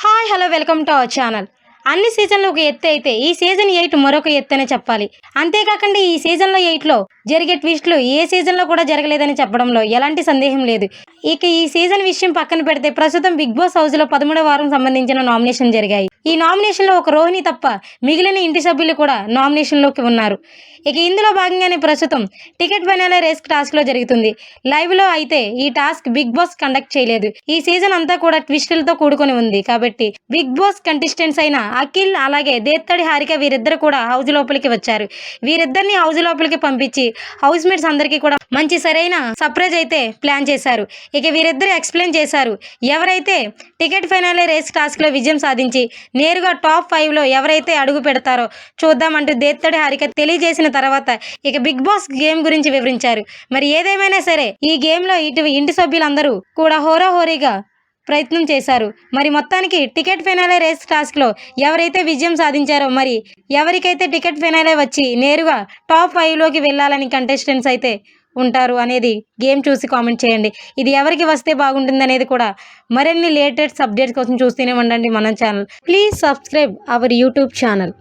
Hi hello welcome to our channel. అన్ని సీజన్లు ఒక ఎత్తు అయితే ఈ సీజన్ 8 మరొక ఎత్తు అనే చెప్పాలి. అంతేకాకుండా ఈ సీజన్లో 8లో జరిగే ట్విస్టులు ఏ సీజన్లో కూడా జరగలేదని చెప్పడంలో ఎలాంటి సందేహం లేదు. ఇక ఈ సీజన్ విషయం పక్కన పెడితే ప్రస్తుతం బిగ్ బాస్ హౌస్లో 13వ వారం సంబంధించిన నామినేషన్ జరిగాయి. ఈ నామినేషన్లో ఒక రోహిణి తప్ప మిగిలిన ఇంటి సభ్యులు కూడా నామినేషన్లోకి ఉన్నారు. ఇక ఇందులో భాగంగానే ప్రస్తుతం టికెట్ ఫైనల్ రేస్ టాస్క్లో జరుగుతుంది. లైవ్లో అయితే ఈ టాస్క్ బిగ్ బాస్ కండక్ట్ చేయలేదు. ఈ సీజన్ అంతా కూడా ట్విస్టులతో కూడుకొని ఉంది కాబట్టి బిగ్ బాస్ కంటెస్టెంట్స్ అయిన అఖిల్ అలాగే దేత్తడి హారిక వీరిద్దరు కూడా హౌస్ లోపలికి వచ్చారు. వీరిద్దరిని హౌస్ లోపలికి పంపించి హౌస్ మేట్స్ అందరికీ కూడా మంచి సరైన సర్ప్రైజ్ అయితే ప్లాన్ చేశారు. ఇక వీరిద్దరు ఎక్స్ప్లెయిన్ చేశారు. ఎవరైతే టికెట్ ఫైనల్ రేస్ టాస్క్లో విజయం సాధించి నేరుగా టాప్ 5లో ఎవరైతే అడుగు పెడతారో చూద్దామంటూ దేత్తడి హారిక తెలియజేసిన తర్వాత ఇక బిగ్ బాస్ గేమ్ గురించి వివరించారు. మరి ఏదేమైనా సరే ఈ గేమ్లో ఇంటి సభ్యులందరూ కూడా హోరాహోరీగా ప్రయత్నం చేశారు. మరి మొత్తానికి టికెట్ ఫైనలే రేస్ టాస్క్లో ఎవరైతే విజయం సాధించారో మరి ఎవరికైతే టికెట్ ఫైనలే వచ్చి నేరుగా టాప్ 5లోకి వెళ్ళాలని కంటెస్టెంట్స్ అయితే ఉంటారు అనేది గేమ్ చూసి కామెంట్ చేయండి. ఇది ఎవరికి వస్తే బాగుంటుంది అనేది కూడా మరిన్ని లేటెస్ట్ అప్డేట్స్ కోసం చూస్తూనే ఉండండి మన channel. Please subscribe our YouTube channel.